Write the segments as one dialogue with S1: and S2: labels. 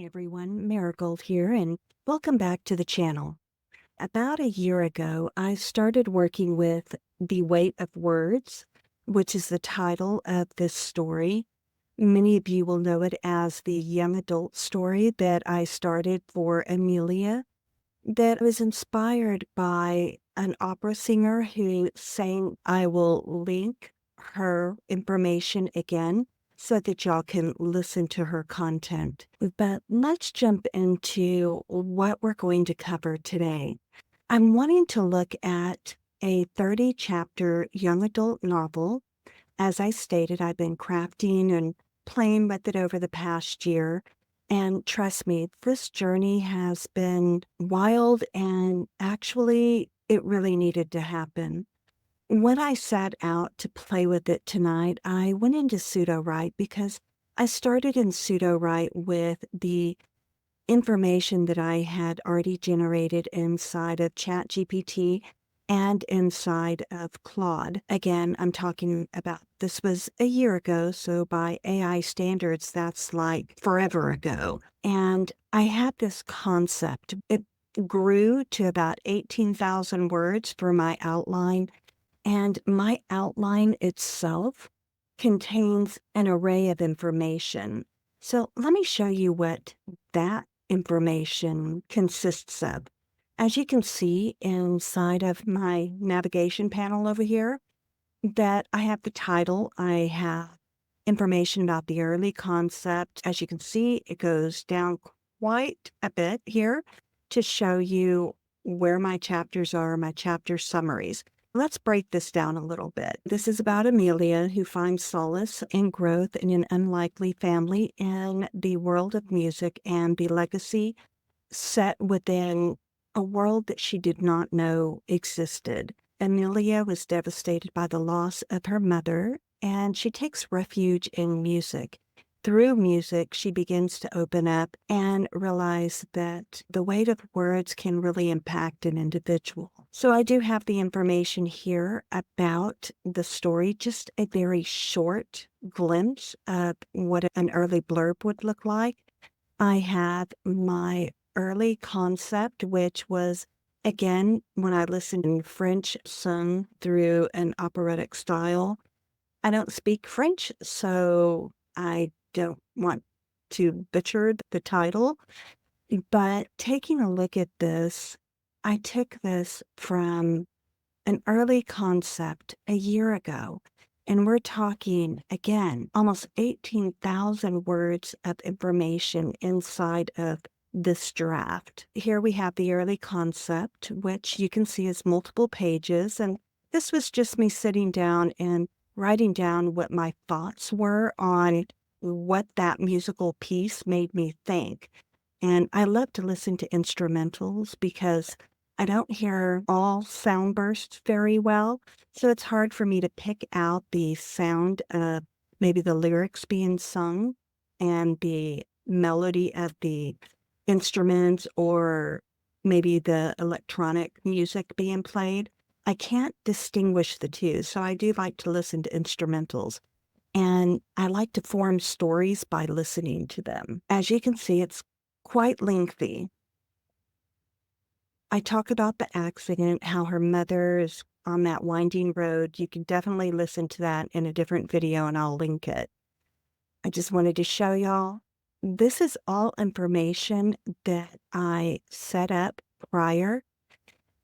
S1: Everyone, Mira Gold here, and welcome back to the channel. About a year ago, I started working with The Weight of Words, which is the title of this story. Many of you will know it as the young adult story that I started for Amelia, that was inspired by an opera singer who sang. I will link her information again so that y'all can listen to her content. But let's jump into what we're going to cover today. I'm wanting to look at a 30-chapter young adult novel. As I stated, I've been crafting and playing with it over the past year. And trust me, this journey has been wild, and actually, it really needed to happen. When I sat out to play with it tonight, I went into pseudo-write because I started in pseudo-write with the information that I had already generated inside of ChatGPT and inside of Claude. Again, I'm talking about this was a year ago, so by AI standards, that's like forever ago. And I had this concept. It grew to about 18,000 words for my outline, and my outline itself contains an array of information. So let me show you what that information consists of. As you can see inside of my navigation panel over here, that I have the title, I have information about the early concept. As you can see, it goes down quite a bit here to show you where my chapters are, my chapter summaries. Let's break this down a little bit. This is about Amelia, who finds solace and growth in an unlikely family in the world of music and the legacy set within a world that she did not know existed. Amelia was devastated by the loss of her mother, and she takes refuge in music. Through music, she begins to open up and realize that the weight of words can really impact an individual. So I do have the information here about the story, just a very short glimpse of what an early blurb would look like. I have my early concept, which was, again, when I listened in French sung through an operatic style. I don't speak French, so I don't want to butcher the title, but taking a look at this, I took this from an early concept a year ago, and we're talking, again, almost 18,000 words of information inside of this draft. Here we have the early concept, which you can see is multiple pages, and this was just me sitting down and writing down what my thoughts were on what that musical piece made me think. And I love to listen to instrumentals because I don't hear all sound bursts very well. So it's hard for me to pick out the sound of maybe the lyrics being sung and the melody of the instruments, or maybe the electronic music being played. I can't distinguish the two, so I do like to listen to instrumentals. And I like to form stories by listening to them. As you can see, it's quite lengthy. I talk about the accident, how her mother is on that winding road. You can definitely listen to that in a different video, and I'll link it. I just wanted to show y'all. This is all information that I set up prior.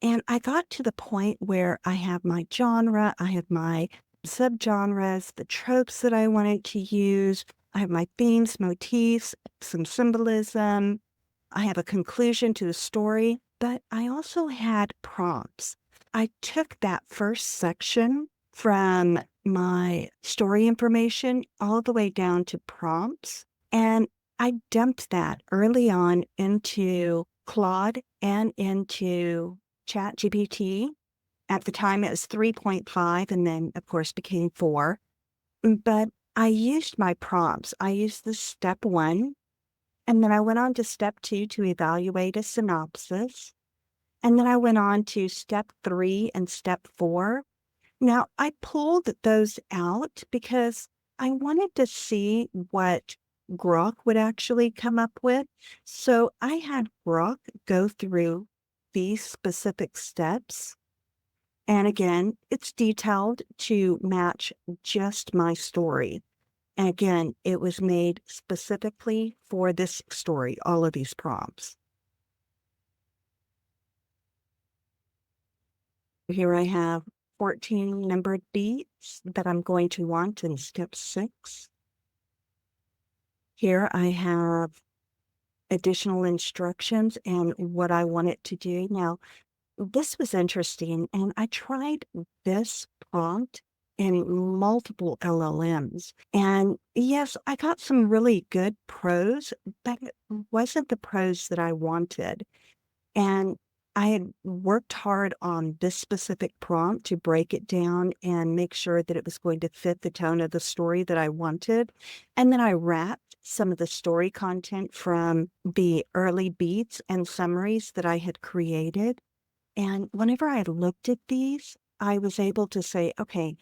S1: And I got to the point where I have my genre, I have my subgenres, the tropes that I wanted to use. I have my themes, motifs, some symbolism. I have a conclusion to the story, but I also had prompts. I took that first section from my story information all the way down to prompts, and I dumped that early on into Claude and into ChatGPT. At the time, it was 3.5, and then, of course, became 4. But I used my prompts. I used the step 1, and then I went on to step 2 to evaluate a synopsis. And then I went on to step 3 and step 4. Now, I pulled those out because I wanted to see what Grok would actually come up with. So I had Grok go through these specific steps. And again, it's detailed to match just my story. And again, it was made specifically for this story, all of these prompts. Here I have 14 numbered beats that I'm going to want in step 6. Here I have additional instructions and what I want it to do. Now, this was interesting, and I tried this prompt in multiple LLMs. And yes, I got some really good prose, but it wasn't the prose that I wanted. And I had worked hard on this specific prompt to break it down and make sure that it was going to fit the tone of the story that I wanted. And then I wrapped some of the story content from the early beats and summaries that I had created. And whenever I looked at these, I was able to say, okay,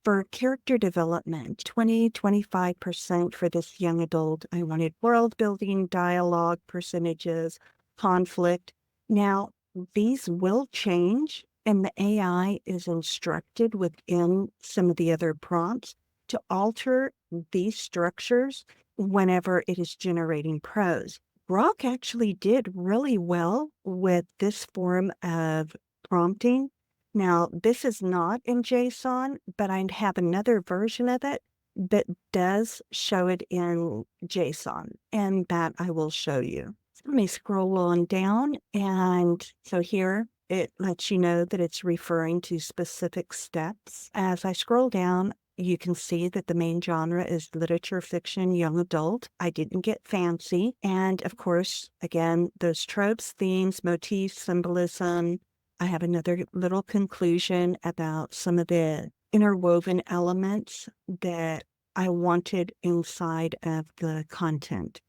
S1: for character development, 25% for this young adult. I wanted world building, dialogue, percentages, conflict. Now, these will change, and the AI is instructed within some of the other prompts to alter these structures whenever it is generating prose. Grok actually did really well with this form of prompting. Now, this is not in JSON, but I have another version of it that does show it in JSON, and that I will show you. Let me scroll on down, and so here it lets you know that it's referring to specific steps. As I scroll down, you can see that the main genre is literature, fiction, young adult. I didn't get fancy. And of course, again, those tropes, themes, motifs, symbolism. I have another little conclusion about some of the interwoven elements that I wanted inside of the content.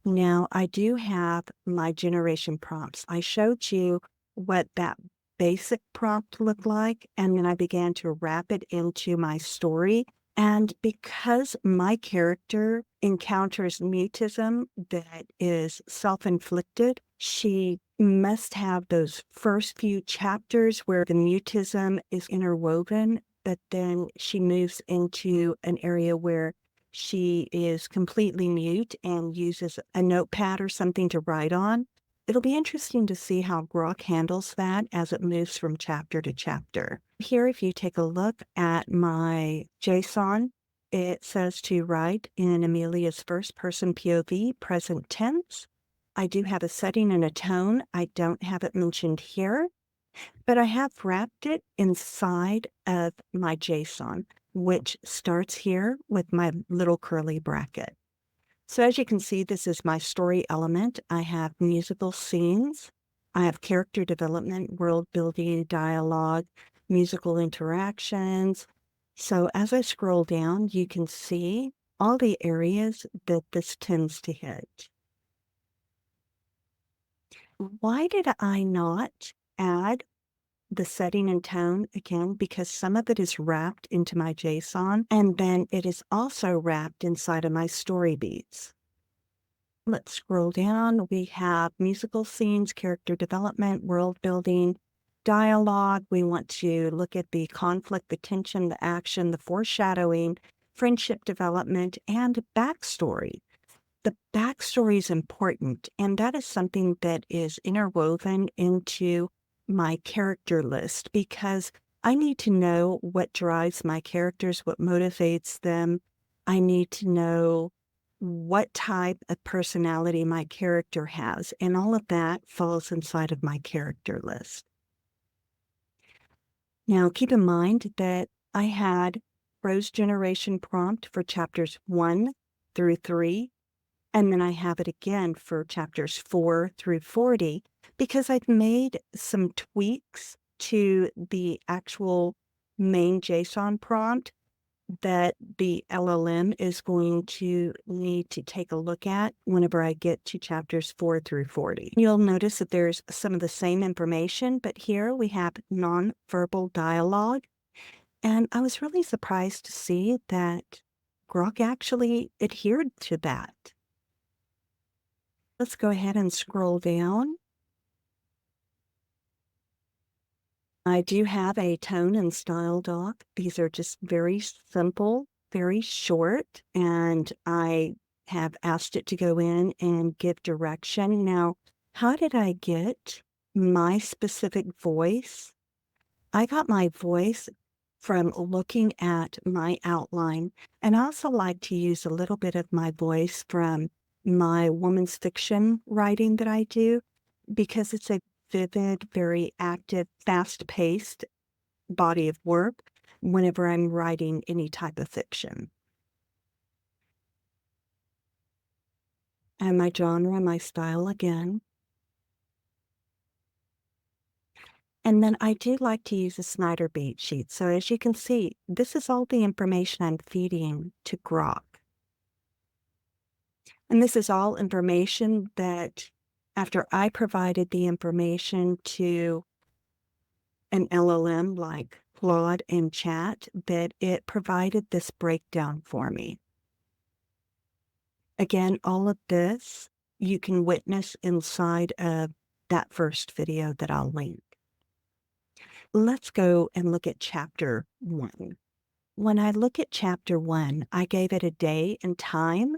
S1: Now, I do have my generation prompts. I showed you what that basic prompt looked like, and then I began to wrap it into my story. And because my character encounters mutism that is self-inflicted, she must have those first few chapters where the mutism is interwoven, but then she moves into an area where she is completely mute and uses a notepad or something to write on. It'll be interesting to see how Grok handles that as it moves from chapter to chapter. Here, if you take a look at my JSON, it says to write in Amelia's first-person POV, present tense. I do have a setting and a tone. I don't have it mentioned here, but I have wrapped it inside of my JSON, which starts here with my little curly bracket. So as you can see, this is my story element. I have musical scenes. I have character development, world building, dialogue, musical interactions. So as I scroll down, you can see all the areas that this tends to hit. Why did I not add the setting and tone again? Because some of it is wrapped into my JSON, and then it is also wrapped inside of my story beats. Let's scroll down. We have musical scenes, character development, world building, dialogue. We want to look at the conflict, the tension, the action, the foreshadowing, friendship development, and backstory. The backstory is important, and that is something that is interwoven into my character list because I need to know what drives my characters, what motivates them. I need to know what type of personality my character has, and all of that falls inside of my character list. Now, keep in mind that I had prose generation prompt for chapters 1 through 3, and then I have it again for chapters 4 through 40 because I've made some tweaks to the actual main JSON prompt that the LLM is going to need to take a look at whenever I get to chapters 4 through 40. You'll notice that there's some of the same information, but here we have nonverbal dialogue. And I was really surprised to see that Grok actually adhered to that. Let's go ahead and scroll down. I do have a tone and style doc. These are just very simple, very short, and I have asked it to go in and give direction. Now, how did I get my specific voice? I got my voice from looking at my outline, and I also like to use a little bit of my voice from my woman's fiction writing that I do because it's a vivid, very active, fast-paced body of work whenever I'm writing any type of fiction. And my genre, my style again. And then I do like to use a Snyder beat sheet. So as you can see, this is all the information I'm feeding to Grok. And this is all information that after I provided the information to an LLM like Claude and Chat, that it provided this breakdown for me. Again, all of this you can witness inside of that first video that I'll link. Let's go and look at chapter 1. When I look at chapter 1, I gave it a day and time,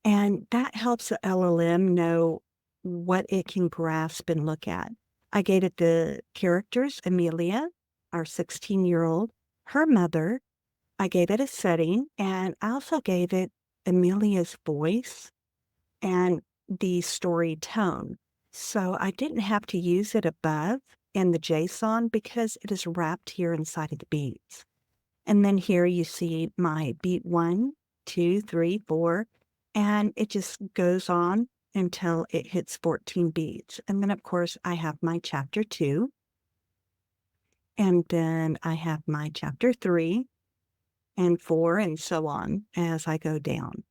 S1: and that helps the LLM know what it can grasp and look at. I gave it the characters, Amelia, our 16-year-old, her mother. I gave it a setting, and I also gave it Amelia's voice and the story tone. So I didn't have to use it above in the JSON because it is wrapped here inside of the beats. And then here you see my beat 1, 2, 3, 4, and it just goes on until it hits 14 beats. And then, of course, I have my chapter 2, and then I have my chapter 3 and 4, and so on as I go down.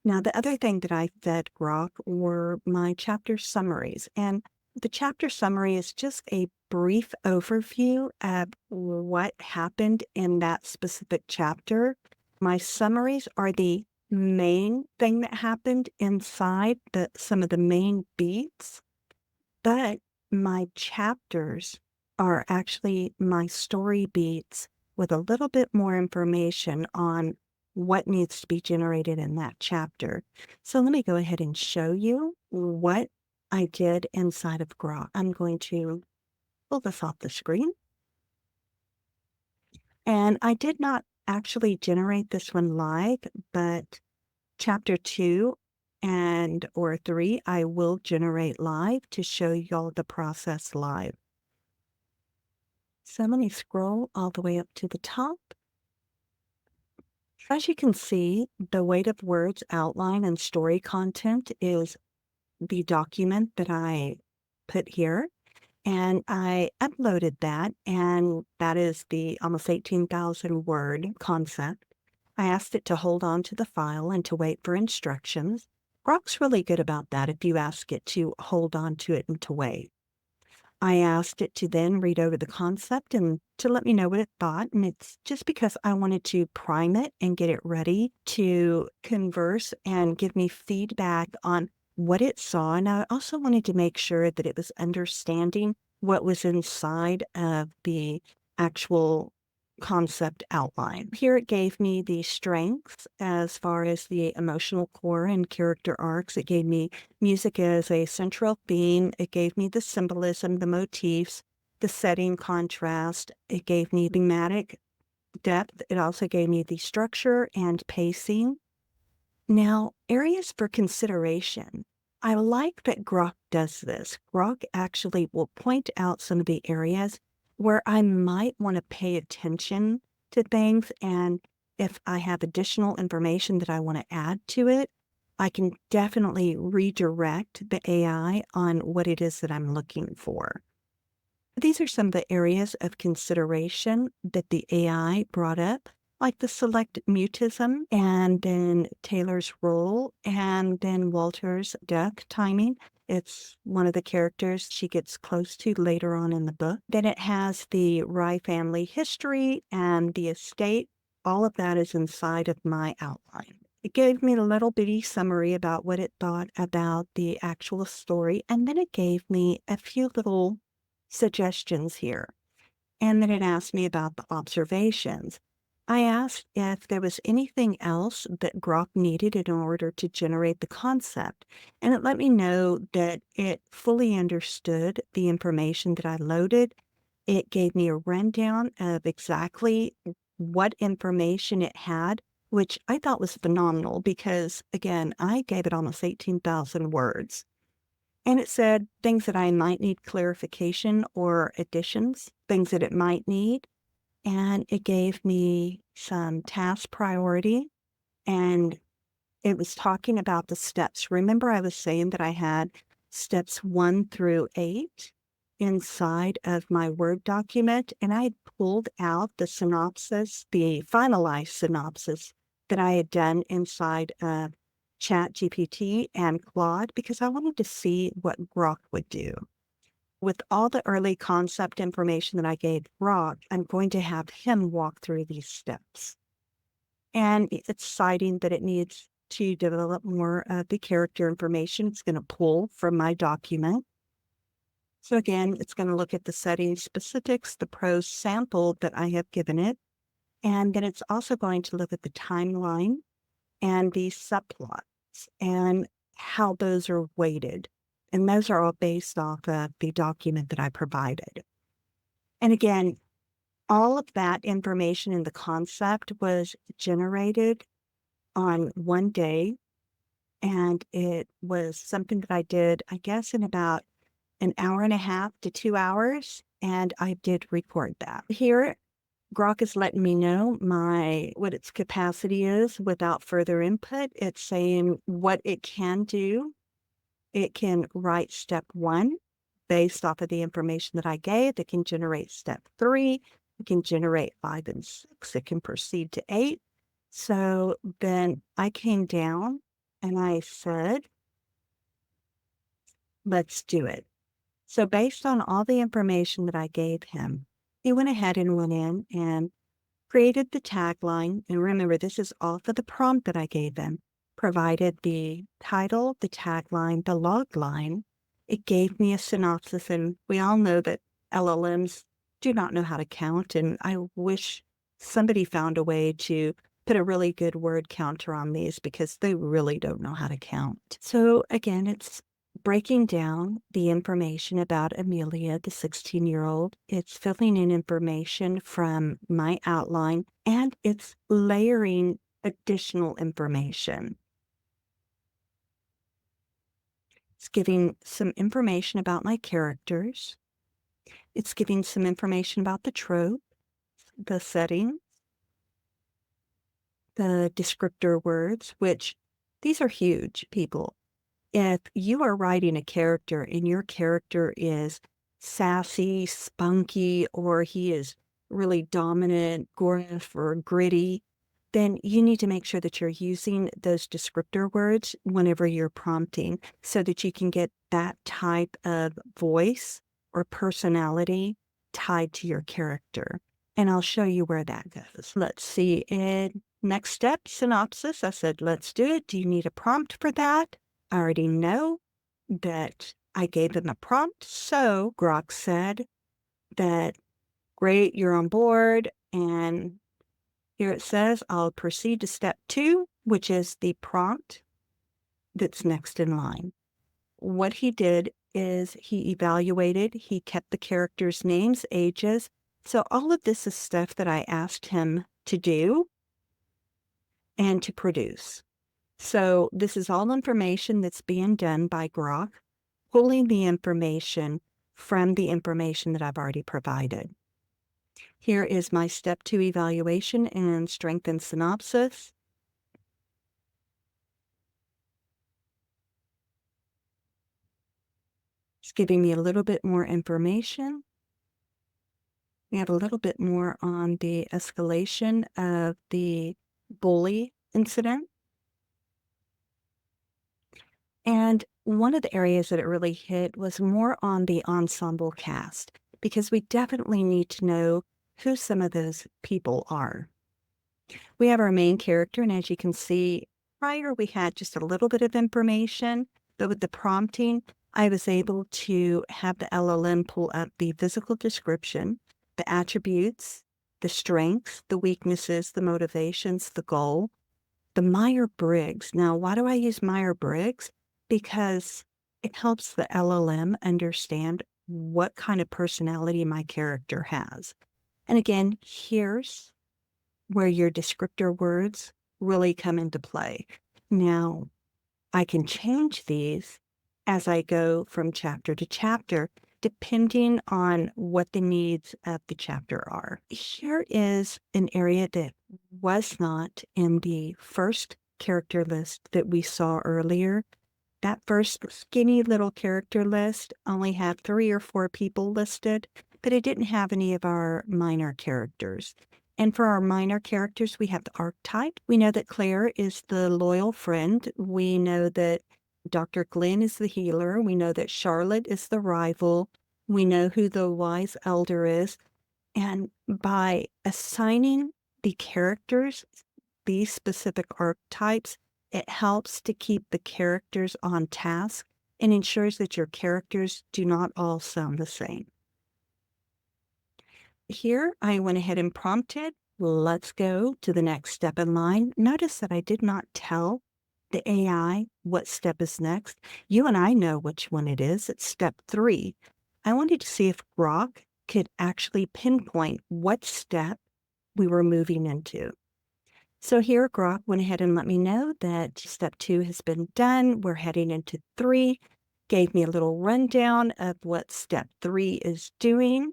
S1: Now, the other thing that I fed Grok were my chapter summaries, and the chapter summary is just a brief overview of what happened in that specific chapter. My summaries are the main thing that happened inside some of the main beats, but my chapters are actually my story beats with a little bit more information on what needs to be generated in that chapter. So let me go ahead and show you what I did inside of Grok. I'm going to pull this off the screen. And I did not actually generate this one live, but chapter 2 and or 3, I will generate live to show y'all the process live. So let me scroll all the way up to the top. As you can see, the weight of words outline and story content is the document that I put here. And I uploaded that, and that is the almost 18,000 word concept. I asked it to hold on to the file and to wait for instructions. Grok's really good about that if you ask it to hold on to it and to wait. I asked it to then read over the concept and to let me know what it thought. And it's just because I wanted to prime it and get it ready to converse and give me feedback on what it saw. And I also wanted to make sure that it was understanding what was inside of the actual concept outline. Here it gave me the strengths as far as the emotional core and character arcs. It gave me music as a central theme. It gave me the symbolism, the motifs, the setting contrast. It gave me thematic depth. It also gave me the structure and pacing. Now, areas for consideration. I like that Grok does this. Grok actually will point out some of the areas where I might want to pay attention to things, and if I have additional information that I want to add to it, I can definitely redirect the AI on what it is that I'm looking for. These are some of the areas of consideration that the AI brought up, like the select mutism, and then Taylor's role, and then Walter's death timing. It's one of the characters she gets close to later on in the book. Then it has the Rye family history and the estate. All of that is inside of my outline. It gave me a little bitty summary about what it thought about the actual story, and then it gave me a few little suggestions here. And then it asked me about the observations. I asked if there was anything else that Grok needed in order to generate the concept, and it let me know that it fully understood the information that I loaded. It gave me a rundown of exactly what information it had, which I thought was phenomenal because, again, I gave it almost 18,000 words. And it said things that I might need clarification or additions, things that it might need. And it gave me some task priority, and it was talking about the steps. Remember, I was saying that I had steps 1 through 8 inside of my Word document, and I had pulled out the synopsis, the finalized synopsis that I had done inside of ChatGPT and Claude because I wanted to see what Grok would do. With all the early concept information that I gave Grok, I'm going to have him walk through these steps. And it's citing that it needs to develop more of the character information. It's going to pull from my document. So again, it's going to look at the setting specifics, the prose sample that I have given it, and then it's also going to look at the timeline and the subplots and how those are weighted. And those are all based off of the document that I provided. And again, all of that information in the concept was generated on one day. And it was something that I did, I guess, in about an hour and a half to 2 hours. And I did record that. Here, Grok is letting me know what its capacity is without further input. It's saying what it can do. It can write step 1 based off of the information that I gave. It can generate step 3. It can generate 5 and 6. It can proceed to 8. So then I came down and I said, let's do it. So based on all the information that I gave him, he went ahead and went in and created the tagline. And remember, this is off of the prompt that I gave him. Provided the title, the tagline, the log line. It gave me a synopsis, and we all know that LLMs do not know how to count, and I wish somebody found a way to put a really good word counter on these because they really don't know how to count. So again, it's breaking down the information about Amelia, the 16-year-old. It's filling in information from my outline, and it's layering additional information. It's giving some information about my characters. It's giving some information about the trope, the setting, the descriptor words, which these are huge, people. If you are writing a character and your character is sassy, spunky, or he is really dominant, gruff, or gritty, then you need to make sure that you're using those descriptor words whenever you're prompting so that you can get that type of voice or personality tied to your character. And I'll show you where that goes. Let's see. Next step, synopsis. I said, let's do it. Do you need a prompt for that? I already know that I gave them a prompt. So Grok said that, great, you're on board. And here it says, I'll proceed to step 2, which is the prompt that's next in line. What he did is he evaluated, he kept the characters' names, ages. So all of this is stuff that I asked him to do and to produce. So this is all information that's being done by Grok, pulling the information from the information that I've already provided. Here is my step 2 evaluation and strengthened synopsis. It's giving me a little bit more information. We have a little bit more on the escalation of the bully incident. And one of the areas that it really hit was more on the ensemble cast, because we definitely need to know who some of those people are. We have our main character, and as you can see, Prior, we had just a little bit of information, but with the prompting, I was able to have the LLM pull up the physical description, the attributes, the strengths, the weaknesses, the motivations, the goal, the Myers-Briggs. Now, why do I use Myers-Briggs? Because it helps the LLM understand what kind of personality my character has. And again, here's where your descriptor words really come into play. Now, I can change these as I go from chapter to chapter, depending on what the needs of the chapter are. Here is an area that was not in the first character list that we saw earlier. That first skinny little character list only had 3 or 4 people listed, but it didn't have any of our minor characters. And for our minor characters, we have the archetype. We know that Claire is the loyal friend. We know that Dr. Glenn is the healer. We know that Charlotte is the rival. We know who the wise elder is. And by assigning the characters these specific archetypes, it helps to keep the characters on task and ensures that your characters do not all sound the same. Here, I went ahead and prompted, let's go to the next step in line. Notice that I did not tell the AI what step is next. You and I know which one it is. It's step 3. I wanted to see if Grok could actually pinpoint what step we were moving into. So here, Grok went ahead and let me know that step 2 has been done. We're heading into 3, gave me a little rundown of what step 3 is doing.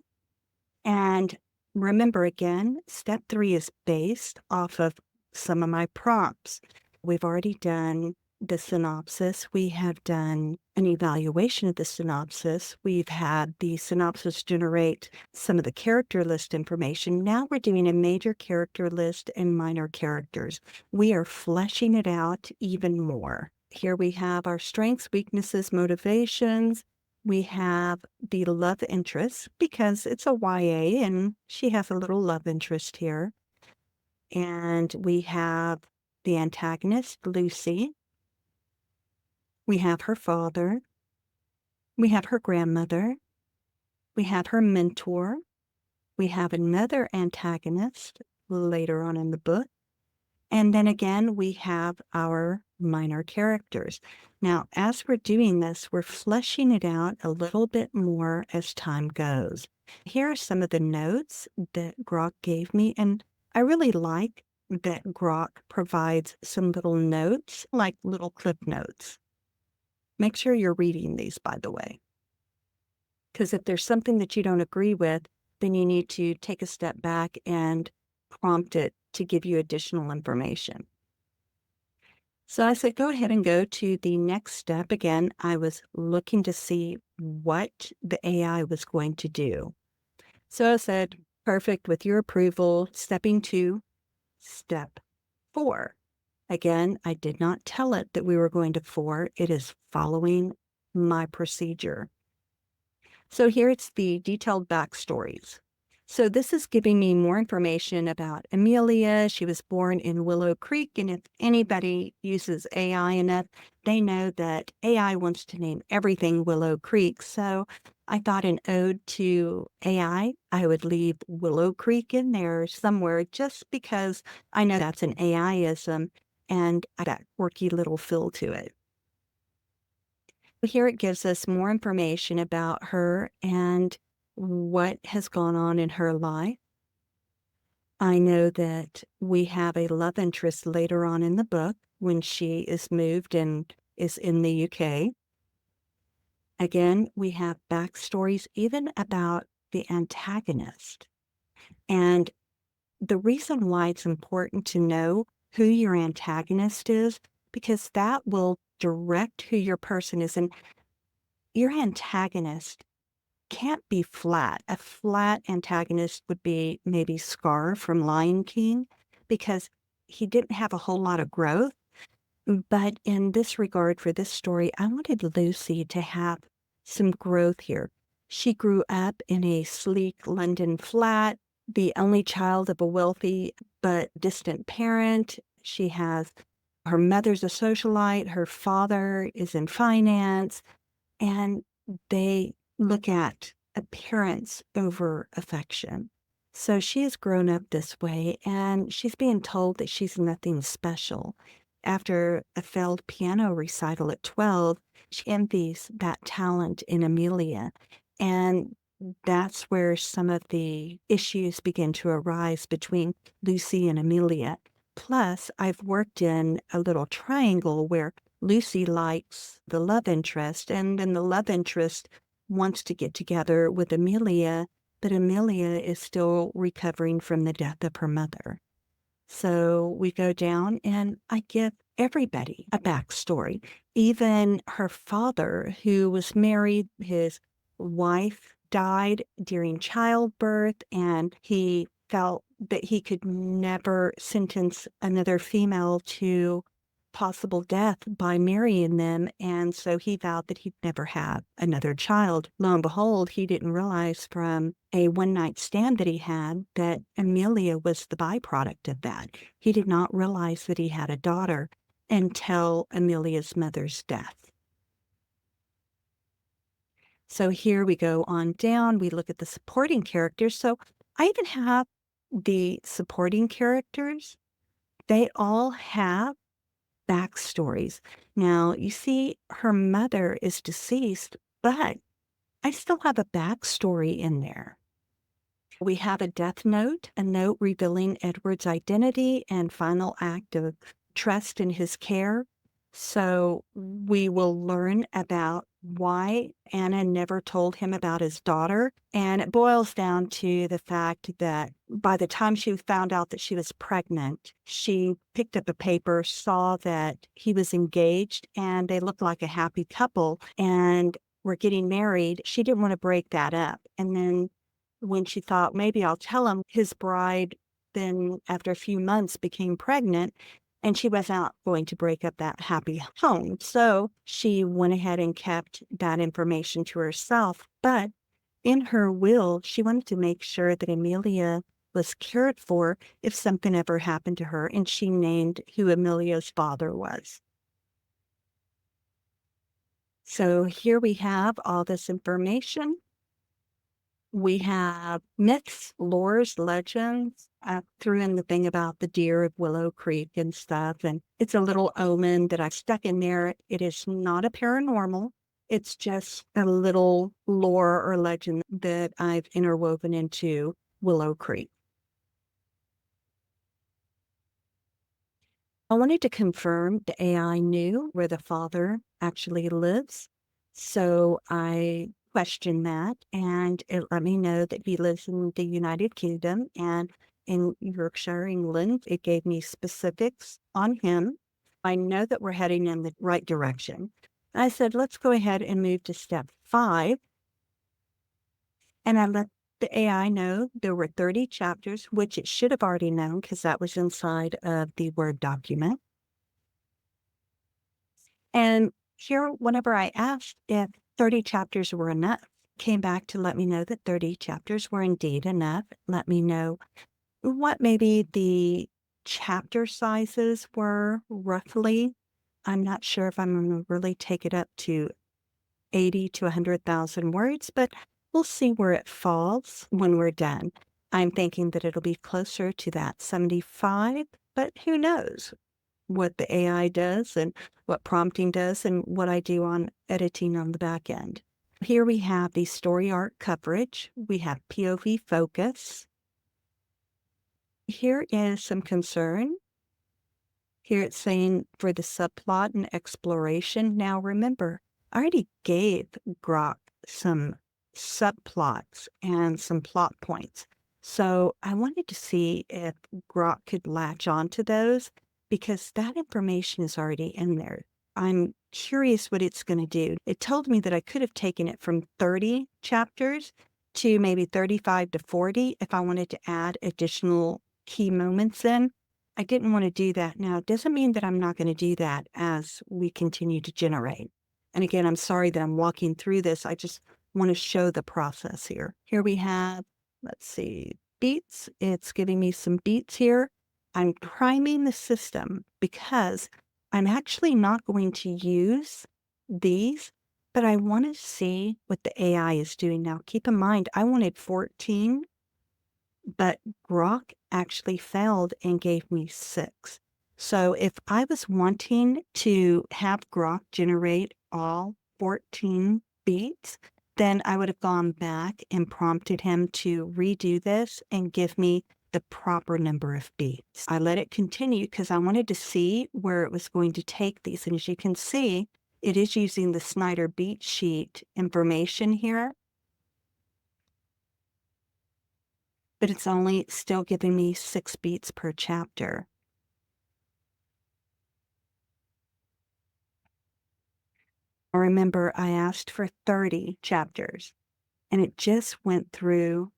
S1: And remember again, step 3 is based off of some of my prompts. We've already done the synopsis. We have done an evaluation of the synopsis. We've had the synopsis generate some of the character list information. Now we're doing a major character list and minor characters. We are fleshing it out even more. Here we have our strengths, weaknesses, motivations. We have the love interest because it's a YA and she has a little love interest here. And we have the antagonist, Lucy. We have her father. We have her grandmother. We have her mentor. We have another antagonist later on in the book. And then again, we have our minor characters. Now, as we're doing this, we're fleshing it out a little bit more as time goes. Here are some of the notes that Grok gave me, and I really like that Grok provides some little notes, like little clip notes. Make sure you're reading these, by the way, because if there's something that you don't agree with, then you need to take a step back and prompt it to give you additional information. So I said, go ahead and go to the next step. Again, I was looking to see what the AI was going to do. So I said, perfect, with your approval, stepping to step 4. Again, I did not tell it that we were going to 4. It is following my procedure. So here it's the detailed backstories. So this is giving me more information about Amelia. She was born in Willow Creek, and if anybody uses AI enough, they know that AI wants to name everything Willow Creek. So I thought an ode to AI, I would leave Willow Creek in there somewhere just because I know that's an AI-ism and that quirky little feel to it. Here it gives us more information about her and what has gone on in her life. I know that we have a love interest later on in the book when she is moved and is in the UK. Again, we have backstories even about the antagonist. And the reason why it's important to know who your antagonist is, because that will direct who your person is. And your antagonist can't be flat. A flat antagonist would be maybe Scar from Lion King, because he didn't have a whole lot of growth. But in this regard, for this story, I wanted Lucy to have some growth here. She grew up in a sleek London flat, the only child of a wealthy but distant parent. She has Her mother's a socialite, her father is in finance, and they look at appearance over affection. So she has grown up this way, and she's being told that she's nothing special. After a failed piano recital at 12, she envies that talent in Amelia. And that's where some of the issues begin to arise between Lucy and Amelia. Plus, I've worked in a little triangle where Lucy likes the love interest, and then the love interest wants to get together with Amelia, but Amelia is still recovering from the death of her mother. So we go down, and I give everybody a backstory. Even her father, who was married, his wife died during childbirth, and he felt that he could never sentence another female to possible death by marrying them, and so he vowed that he'd never have another child. Lo and behold, he didn't realize from a one-night stand that he had that Amelia was the byproduct of that. He did not realize that he had a daughter until Amelia's mother's death. So here we go on down, we look at the supporting characters. So I even have the supporting characters. They all have backstories. Now, you see, her mother is deceased, but I still have a backstory in there. We have a death note, a note revealing Edward's identity and final act of trust in his care. So we will learn about why Anna never told him about his daughter. And it boils down to the fact that by the time she found out that she was pregnant, she picked up a paper, saw that he was engaged, and they looked like a happy couple and were getting married. She didn't want to break that up. And then when she thought, maybe I'll tell him, his bride then, after a few months, became pregnant, and she was not going to break up that happy home. So she went ahead and kept that information to herself. But in her will, she wanted to make sure that Amelia was cared for if something ever happened to her, and she named who Amelia's father was. So here we have all this information. We have myths, lores, legends. I threw in the thing about the deer of Willow Creek and stuff, and it's a little omen that I've stuck in there. It is not a paranormal. It's just a little lore or legend that I've interwoven into Willow Creek. I wanted to confirm the AI knew where the father actually lives. So I questioned that, and it let me know that he lives in the United Kingdom and in Yorkshire, England. It gave me specifics on him. I know that we're heading in the right direction. I said, let's go ahead and move to step 5. And I let the AI know there were 30 chapters, which it should have already known because that was inside of the Word document. And here, whenever I asked if 30 chapters were enough, came back to let me know that 30 chapters were indeed enough. Let me know what maybe the chapter sizes were roughly. I'm not sure if I'm going to really take it up to 80 to 100,000 words, but we'll see where it falls when we're done. I'm thinking that it'll be closer to that 75, but who knows what the AI does and what prompting does and what I do on editing on the back end. Here we have the story arc coverage. We have POV focus. Here is some concern. Here it's saying for the subplot and exploration. Now remember, I already gave Grok some subplots and some plot points. So I wanted to see if Grok could latch onto those because that information is already in there. I'm curious what it's going to do. It told me that I could have taken it from 30 chapters to maybe 35 to 40 if I wanted to add additional key moments in. I didn't want to do that now. It doesn't mean that I'm not going to do that as we continue to generate. And again, I'm sorry that I'm walking through this. I just want to show the process here. Here we have, let's see, beats. It's giving me some beats here. I'm priming the system because I'm actually not going to use these, but I want to see what the AI is doing now. Keep in mind, I wanted 14, but Grok actually failed and gave me 6. So if I was wanting to have Grok generate all 14 beats, then I would have gone back and prompted him to redo this and give me the proper number of beats. I let it continue because I wanted to see where it was going to take these. And as you can see, it is using the Snyder beat sheet information here, but it's only still giving me 6 beats per chapter. I remember I asked for 30 chapters, and it just went through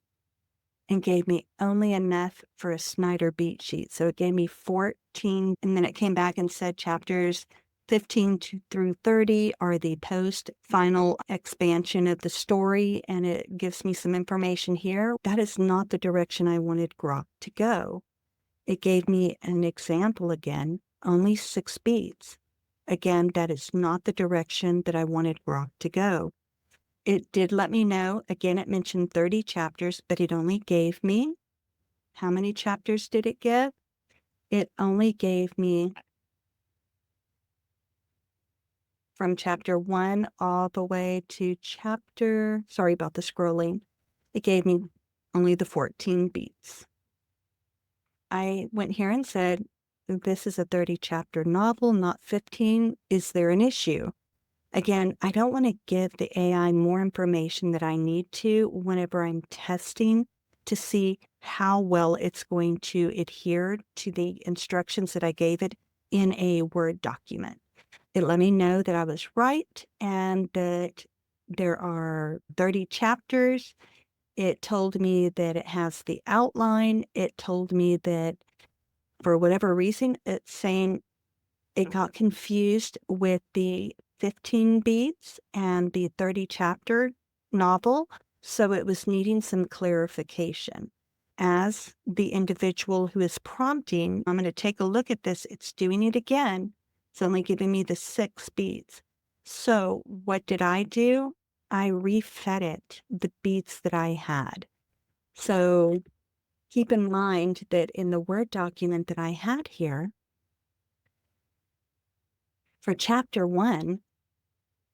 S1: and gave me only enough for a Snyder beat sheet. So it gave me 14, and then it came back and said chapters 15 through 30 are the post-final expansion of the story, and it gives me some information here. That is not the direction I wanted Grok to go. It gave me an example again, only 6 beats. Again, that is not the direction that I wanted Grok to go. It did let me know, again, it mentioned 30 chapters, but it only gave me, how many chapters did it give? It only gave me from chapter 1 all the way to chapter, sorry about the scrolling, it gave me only the 14 beats. I went here and said, this is a 30-chapter novel, not 15. Is there an issue? Again, I don't want to give the AI more information that I need to whenever I'm testing to see how well it's going to adhere to the instructions that I gave it in a Word document. It let me know that I was right and that there are 30 chapters. It told me that it has the outline. It told me that for whatever reason, it's saying it got confused with the 15 beats and the 30-chapter novel, so it was needing some clarification. As the individual who is prompting, I'm going to take a look at this. It's doing it again. It's only giving me the 6 beats. So what did I do? I refed it the beats that I had. So keep in mind that in the Word document that I had here, for chapter 1,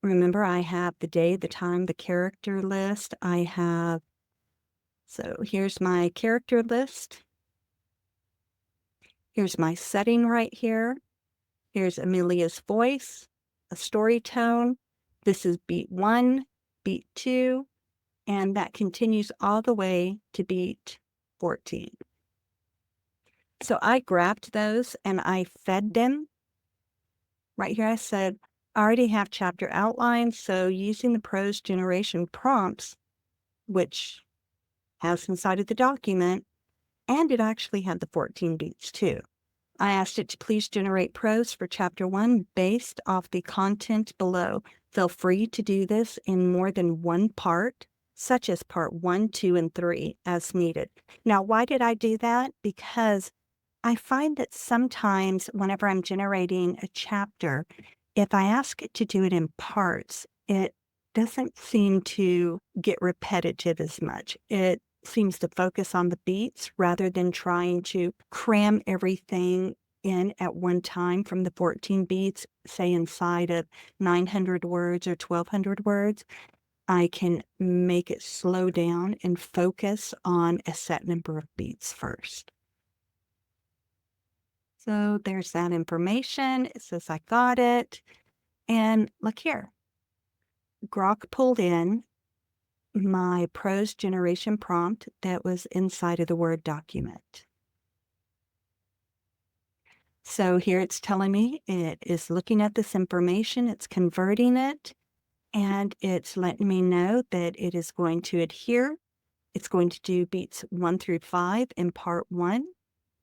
S1: remember I have the day, the time, the character list. So here's my character list. Here's my setting right here. Here's Amelia's voice, a story tone. This is beat 1, beat 2, and that continues all the way to beat 14. So I grabbed those and I fed them. Right here I said, I already have chapter outlines, so using the prose generation prompts, which has inside of the document, and it actually had the 14 beats too. I asked it to please generate prose for chapter 1 based off the content below. Feel free to do this in more than one part, such as part 1, 2, and 3 as needed. Now, why did I do that? Because I find that sometimes whenever I'm generating a chapter, if I ask it to do it in parts, it doesn't seem to get repetitive as much. It seems to focus on the beats rather than trying to cram everything in at one time from the 14 beats, say inside of 900 words or 1,200 words. I can make it slow down and focus on a set number of beats first. So there's that information. It says I got it. And look here. Grok pulled in my prose generation prompt that was inside of the Word document. So here it's telling me it is looking at this information, it's converting it, and it's letting me know that it is going to adhere. It's going to do beats 1 through 5 in part 1.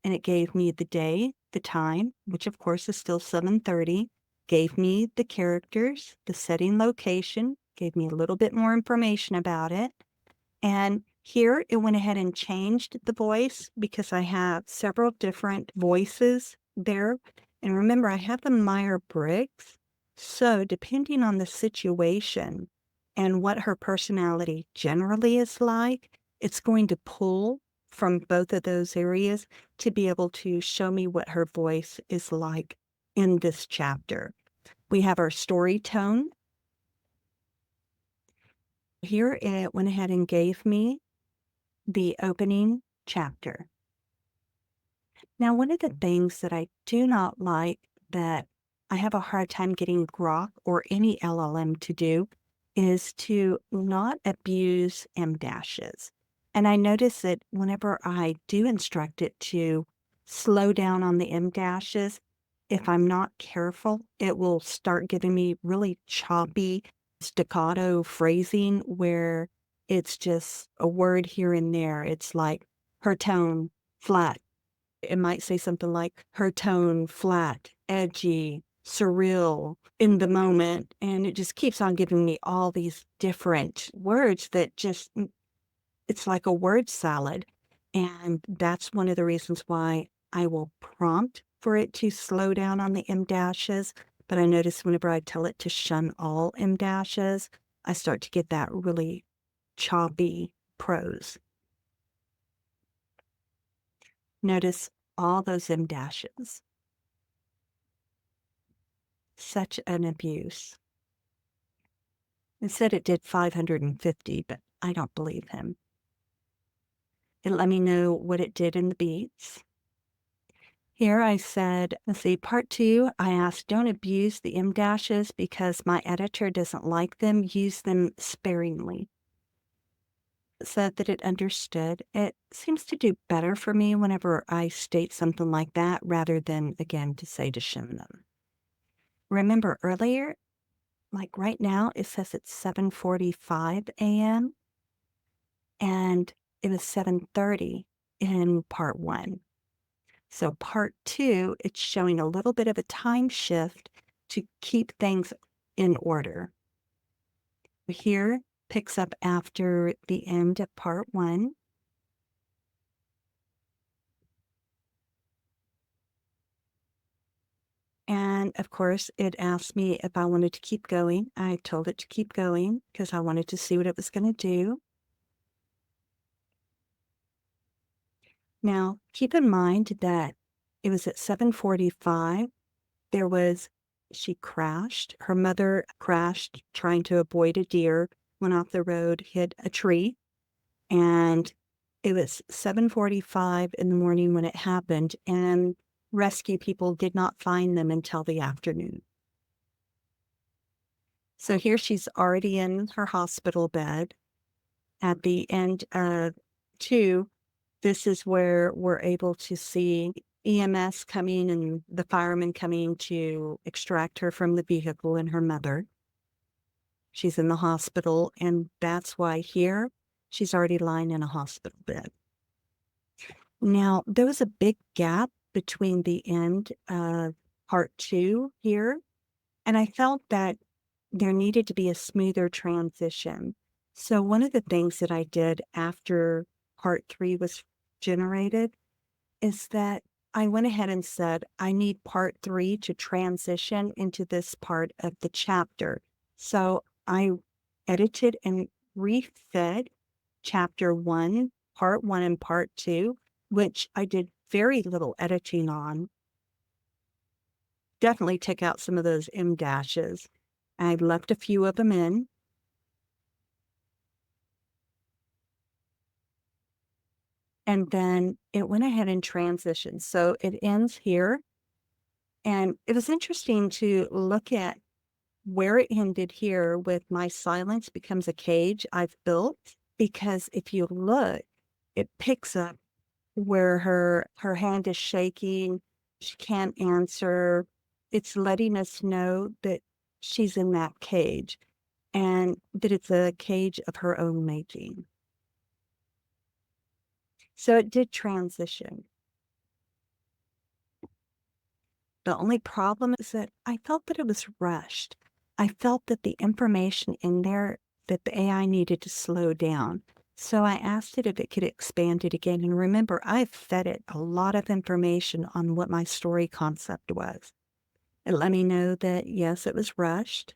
S1: And it gave me the day, the time, which of course is still 7:30, gave me the characters, the setting location, gave me a little bit more information about it. And here it went ahead and changed the voice because I have several different voices there. And remember, I have the Myers-Briggs, so depending on the situation and what her personality generally is like, it's going to pull from both of those areas to be able to show me what her voice is like in this chapter. We have our story tone. Here it went ahead and gave me the opening chapter. Now, one of the things that I do not like that I have a hard time getting Grok or any LLM to do is to not abuse M dashes. And I notice that whenever I do instruct it to slow down on the M dashes, if I'm not careful, it will start giving me really choppy staccato phrasing where it's just a word here and there. It's like her tone flat. It might say something like her tone flat, edgy, surreal, in the moment. And it just keeps on giving me all these different words that just, it's like a word salad. And that's one of the reasons why I will prompt for it to slow down on the M dashes. But I notice whenever I tell it to shun all M dashes, I start to get that really choppy prose. Notice all those M dashes. Such an abuse. It said it did 550, but I don't believe him. It let me know what it did in the beats. Here I said, let's see, part 2, I asked, don't abuse the M dashes because my editor doesn't like them. Use them sparingly. It said that it understood. It seems to do better for me whenever I state something like that rather than, again, to say to shun them. Remember earlier, like right now, it says it's 7:45 a.m. and it was 7:30 in part 1. So part 2, it's showing a little bit of a time shift to keep things in order. Here picks up after the end of part 1. And of course, it asked me if I wanted to keep going. I told it to keep going because I wanted to see what it was going to do. Now, keep in mind that it was at 7:45. She crashed. Her mother crashed trying to avoid a deer, went off the road, hit a tree, and it was 7:45 in the morning when it happened, and rescue people did not find them until the afternoon. So here she's already in her hospital bed. At the end of 2, this is where we're able to see EMS coming and the firemen coming to extract her from the vehicle and her mother. She's in the hospital, and that's why here she's already lying in a hospital bed. Now, there was a big gap between the end of part 2 here, and I felt that there needed to be a smoother transition. So one of the things that I did after part 3 was generated is that I went ahead and said, I need part 3 to transition into this part of the chapter. So I edited and refed chapter 1, part 1 and part 2, which I did very little editing on. Definitely took out some of those M dashes. I left a few of them in. And then it went ahead and transitioned. So it ends here. And it was interesting to look at where it ended here with my silence becomes a cage I've built. Because if you look, it picks up where her hand is shaking. She can't answer. It's letting us know that she's in that cage and that it's a cage of her own making. So it did transition. The only problem is that I felt that it was rushed. I felt that the information in there that the AI needed to slow down. So I asked it if it could expand it again. And remember, I fed it a lot of information on what my story concept was. It let me know that, yes, it was rushed.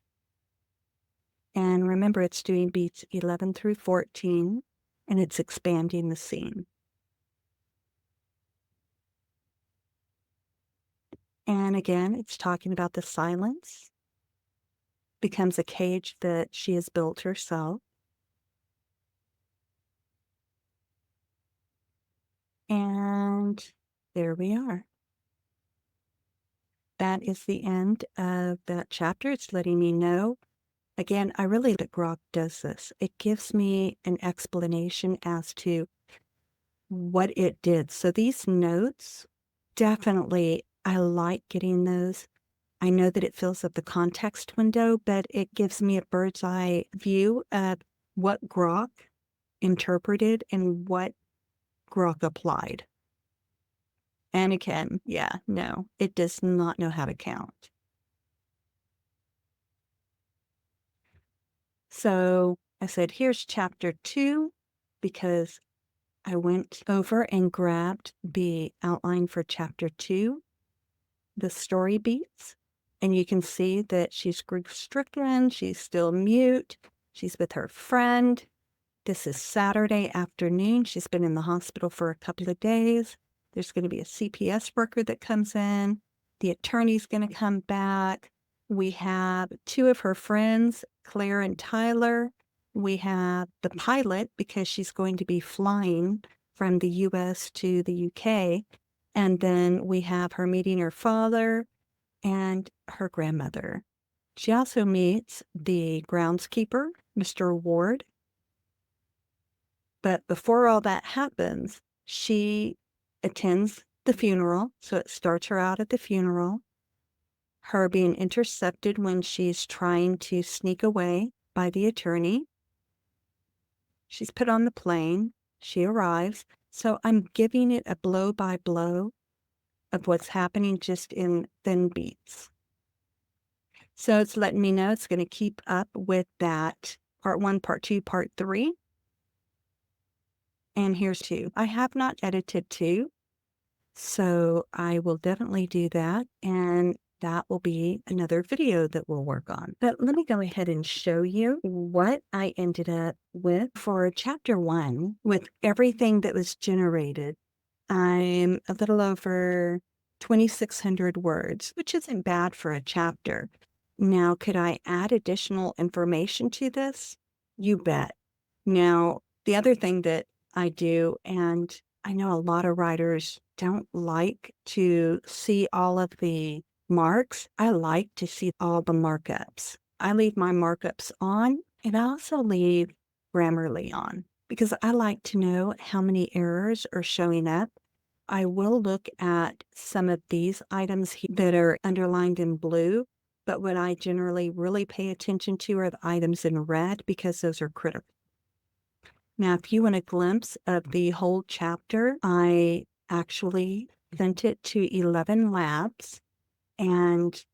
S1: And remember, it's doing beats 11 through 14, and it's expanding the scene. And again, it's talking about the silence becomes a cage that she has built herself. And there we are. That is the end of that chapter. It's letting me know. Again, I really that Grok does this. It gives me an explanation as to what it did. So these notes, definitely, I like getting those. I know that it fills up the context window, but it gives me a bird's eye view of what Grok interpreted and what Grok applied. And again, yeah, no, it does not know how to count. So I said, here's chapter 2, because I went over and grabbed the outline for chapter 2, the story beats. And you can see that she's grief-stricken, she's still mute, she's with her friend. This is Saturday afternoon. She's been in the hospital for a couple of days. There's going to be a CPS worker that comes in. The attorney's going to come back. We have 2 of her friends, Claire and Tyler. We have the pilot, because she's going to be flying from the US to the UK. And then we have her meeting her father and her grandmother. She also meets the groundskeeper, Mr. Ward. But before all that happens, she attends the funeral. So it starts her out at the funeral, her being intercepted when she's trying to sneak away by the attorney. She's put on the plane. She arrives. So I'm giving it a blow by blow of what's happening just in thin beats. So it's letting me know it's going to keep up with that part 1, part 2, part 3. And here's 2. I have not edited 2, so I will definitely do that, and that will be another video that we'll work on. But let me go ahead and show you what I ended up with for chapter 1 with everything that was generated. I'm a little over 2,600 words, which isn't bad for a chapter. Now, could I add additional information to this? You bet. Now, the other thing that I do, and I know a lot of writers don't like to see all of the marks. I like to see all the markups. I leave my markups on, and I also leave Grammarly on, because I like to know how many errors are showing up. I will look at some of these items that are underlined in blue, but what I generally really pay attention to are the items in red, because those are critical. Now, if you want a glimpse of the whole chapter, I actually sent it to ElevenLabs. And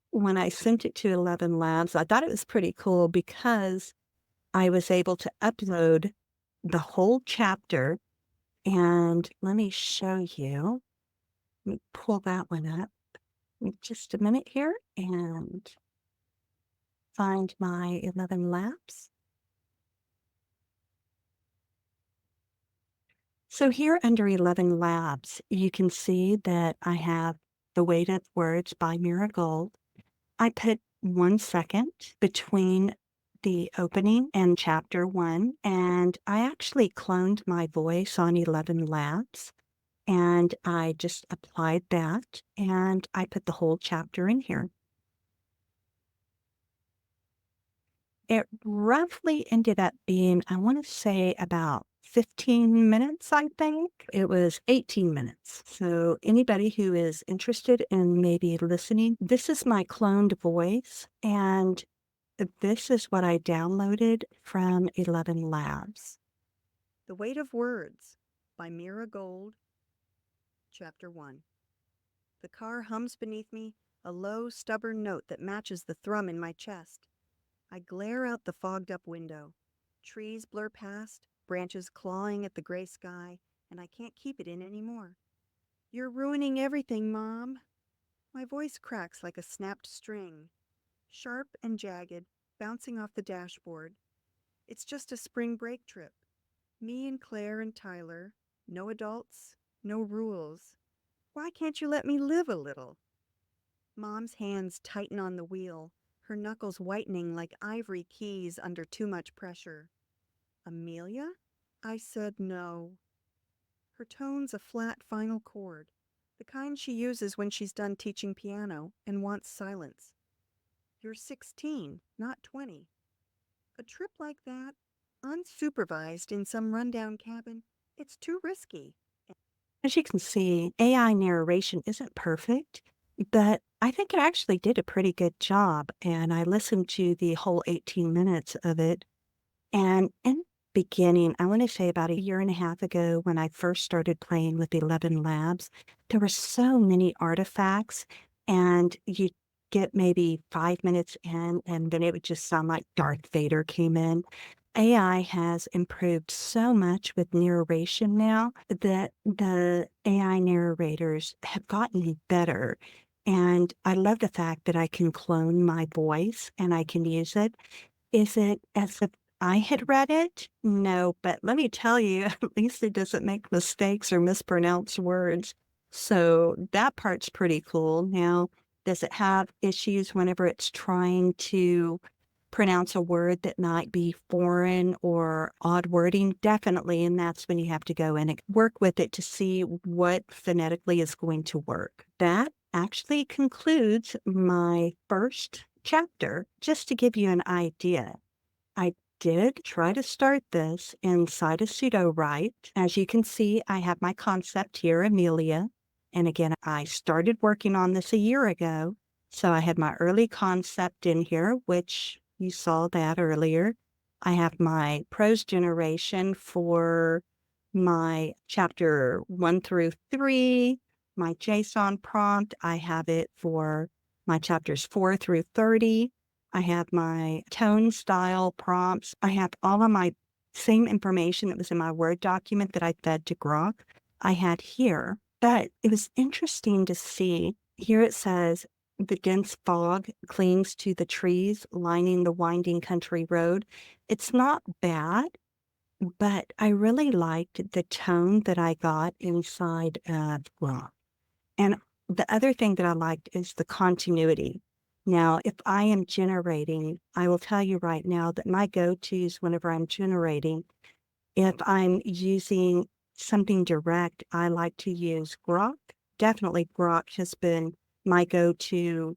S1: when I sent it to ElevenLabs, I thought it was pretty cool, because I was able to upload the whole chapter. And let me show you. Let me pull that one up in just a minute here and find my ElevenLabs. So here under ElevenLabs, you can see that I have The Weight of Words by Mira Gold. I put 1 second between the opening and chapter 1, and I actually cloned my voice on ElevenLabs, and I just applied that, and I put the whole chapter in here. It roughly ended up being, I want to say, about 15 minutes, I think. It was 18 minutes. So anybody who is interested in maybe listening, this is my cloned voice, and this is what I downloaded from ElevenLabs. The Weight of Words by Mira Gold, Chapter 1. The car hums beneath me, a low, stubborn note that matches the thrum in my chest. I glare out the fogged-up window. Trees blur past, branches clawing at the gray sky, and I can't keep it in anymore. You're ruining everything, Mom. My voice cracks like a snapped string, sharp and jagged, bouncing off the dashboard. It's just a spring break trip. Me and Claire and Tyler. No adults, no rules. Why can't you let me live a little? Mom's hands tighten on the wheel, her knuckles whitening like ivory keys under too much pressure. Amelia? I said no. Her tone's a flat final chord, the kind she uses when she's done teaching piano and wants silence. You're 16, not 20. A trip like that, unsupervised in some rundown cabin, it's too risky. As you can see, AI narration isn't perfect, but I think it actually did a pretty good job. And I listened to the whole 18 minutes of it. And in the beginning, I want to say about a year and a half ago, when I first started playing with ElevenLabs, there were so many artifacts, and you get maybe 5 minutes in, and then it would just sound like Darth Vader came in. AI has improved so much with narration now that the AI narrators have gotten better. And I love the fact that I can clone my voice and I can use it. Is it as if I had read it? No, but let me tell you, at least it doesn't make mistakes or mispronounce words. So that part's pretty cool. Now, does it have issues whenever it's trying to pronounce a word that might be foreign or odd wording? Definitely, and that's when you have to go in and work with it to see what phonetically is going to work. That actually concludes my first chapter, just to give you an idea. I did try to start this inside a pseudo write. As you can see, I have my concept here, Amelia. And again, I started working on this a year ago. So I had my early concept in here, which you saw that earlier. I have my prose generation for my chapter 1 through 3, my JSON prompt. I have it for my chapters 4 through 30. I have my tone style prompts. I have all of my same information that was in my Word document that I fed to Grok. I had here, but it was interesting to see. Here it says, the dense fog clings to the trees lining the winding country road. It's not bad, but I really liked the tone that I got inside of Grok. And the other thing that I liked is the continuity. Now, if I am generating, I will tell you right now that my go-tos whenever I'm generating, if I'm using something direct, I like to use Grok. Definitely Grok has been my go-to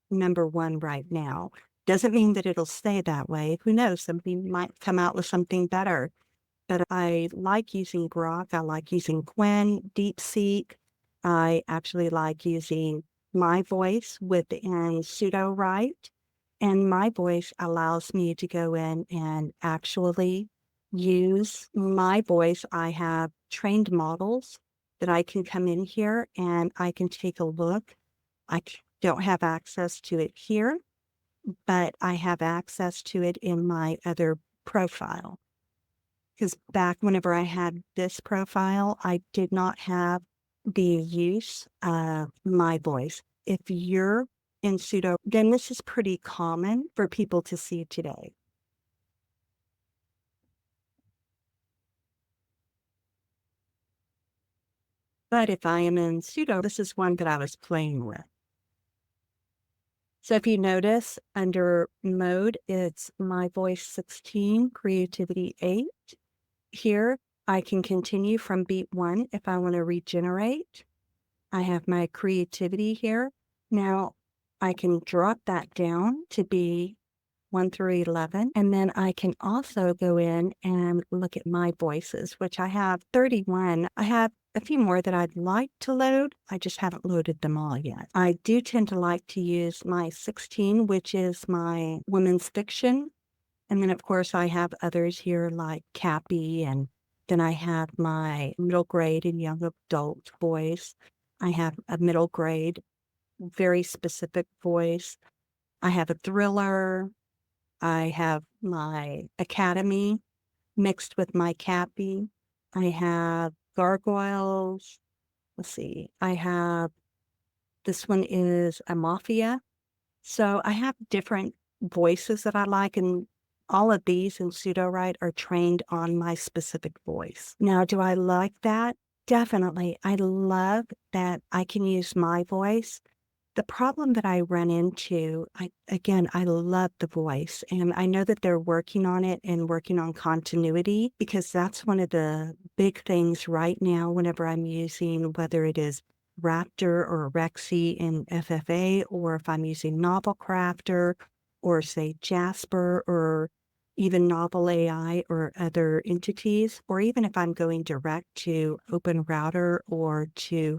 S1: number one right now. Doesn't mean that it'll stay that way. Who knows? Somebody might come out with something better. But I like using Grok. I like using Quinn, DeepSeek. I actually like using my voice within pseudo write. And my voice allows me to go in and actually use my voice. I have trained models that I can come in here and I can take a look. Don't have access to it here, but I have access to it in my other profile. Because back whenever I had this profile, I did not have the use of my voice. If you're in pseudo, then this is pretty common for people to see today. But if I am in pseudo, this is one that I was playing with. So if you notice under mode, it's my voice 16, creativity 8. Here, I can continue from beat 1 if I want to regenerate. I have my creativity here. Now, I can drop that down to be 1 through 11, and then I can also go in and look at my voices, which I have 31. I have a few more that I'd like to load. I just haven't loaded them all yet. I do tend to like to use my 16, which is my women's fiction. And then, of course, I have others here like Cappy, and then I have my middle grade and young adult voice. I have a middle grade, very specific voice. I have a thriller. I have my academy, mixed with my cappy. I have gargoyles. Let's see. I have, this one is a mafia. So I have different voices that I like, and all of these in pseudo-write are trained on my specific voice. Now, do I like that? Definitely. I love that I can use my voice. The problem that I run into, I love the voice, and I know that they're working on it and working on continuity, because that's one of the big things right now whenever I'm using, whether it is Raptor or Rexy in FFA, or if I'm using Novel Crafter or say Jasper or even Novel AI or other entities, or even if I'm going direct to Open Router or to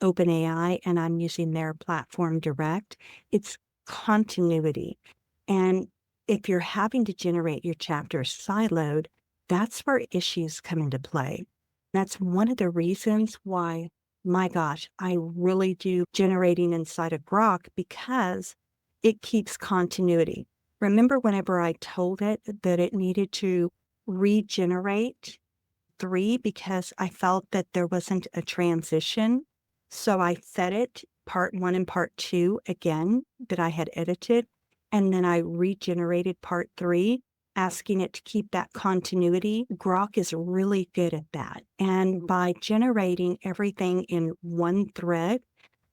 S1: OpenAI and I'm using their platform direct, it's continuity. And if you're having to generate your chapters siloed, that's where issues come into play. That's one of the reasons why, my gosh, I really do generating inside of Grok, because it keeps continuity. Remember whenever I told it that it needed to regenerate 3 because I felt that there wasn't a transition? So I fed it part 1 and part 2 again that I had edited, and then I regenerated part 3, asking it to keep that continuity. Grok is really good at that. And by generating everything in one thread,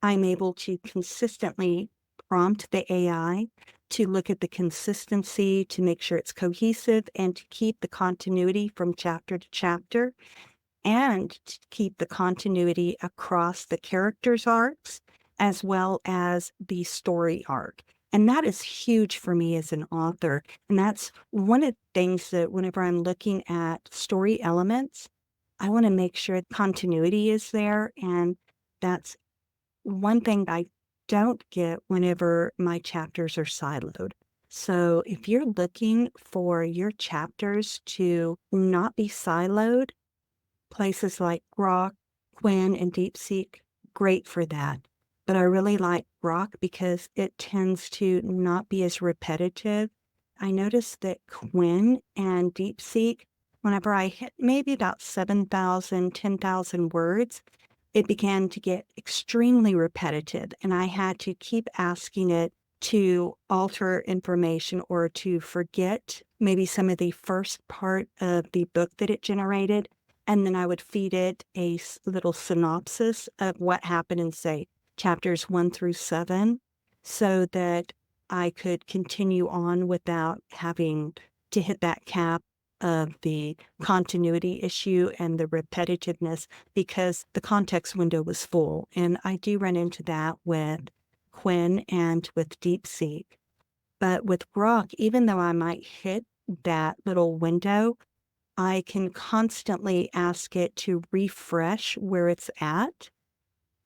S1: I'm able to consistently prompt the AI to look at the consistency, to make sure it's cohesive, and to keep the continuity from chapter to chapter, and to keep the continuity across the characters' arcs as well as the story arc. And that is huge for me as an author. And that's one of the things that whenever I'm looking at story elements, I want to make sure continuity is there. And that's one thing I don't get whenever my chapters are siloed. So if you're looking for your chapters to not be siloed, places like Grok, Quinn, and DeepSeek, great for that. But I really like Grok because it tends to not be as repetitive. I noticed that Quinn and DeepSeek, whenever I hit maybe about 7,000, 10,000 words, it began to get extremely repetitive, and I had to keep asking it to alter information or to forget maybe some of the first part of the book that it generated, and then I would feed it a little synopsis of what happened in, say, chapters 1 through 7, so that I could continue on without having to hit that cap of the continuity issue and the repetitiveness, because the context window was full. And I do run into that with Quinn and with DeepSeek. But with Grok, even though I might hit that little window, I can constantly ask it to refresh where it's at,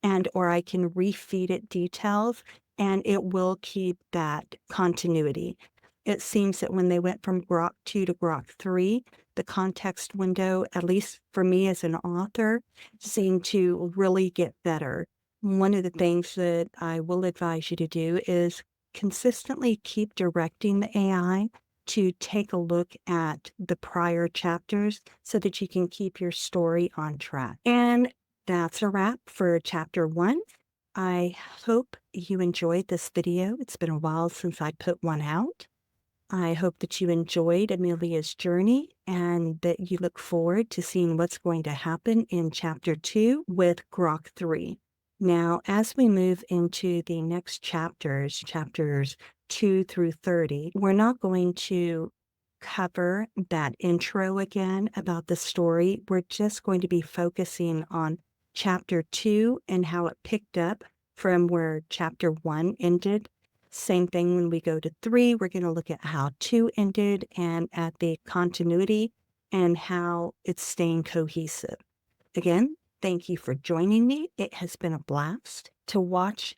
S1: and or I can refeed it details, and it will keep that continuity. It seems that when they went from Grok 2 to Grok 3, the context window, at least for me as an author, seemed to really get better. One of the things that I will advise you to do is consistently keep directing the AI to take a look at the prior chapters so that you can keep your story on track. And that's a wrap for chapter 1. I hope you enjoyed this video. It's been a while since I put one out. I hope that you enjoyed Amelia's journey and that you look forward to seeing what's going to happen in chapter 2 with Grok 3. Now, as we move into the next chapters, chapters 2 through 30, we're not going to cover that intro again about the story. We're just going to be focusing on chapter 2 and how it picked up from where chapter 1 ended. Same thing when we go to 3, we're going to look at how 2 ended and at the continuity and how it's staying cohesive. Again, thank you for joining me. It has been a blast to watch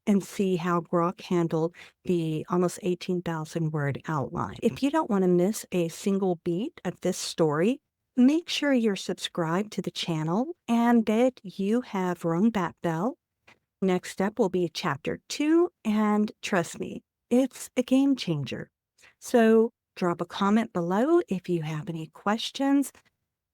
S1: and see how Grok handled the almost 18,000 word outline. If you don't want to miss a single beat of this story, make sure you're subscribed to the channel and that you have rung that bell. Next up will be chapter 2, and trust me, it's a game changer. So Drop a comment below if you have any questions.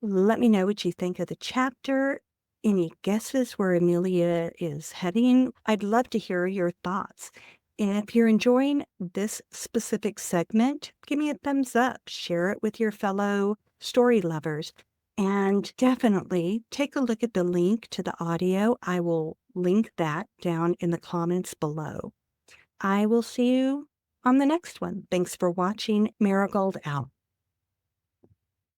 S1: Let me know what you think of the chapter. Any guesses where Amelia is heading? I'd love to hear your thoughts. And if you're enjoying this specific segment, give me a thumbs up. Share it with your fellow story lovers. And definitely take a look at the link to the audio. I will link that down in the comments below. I will see you on the next one. Thanks for watching. Mira Gold out.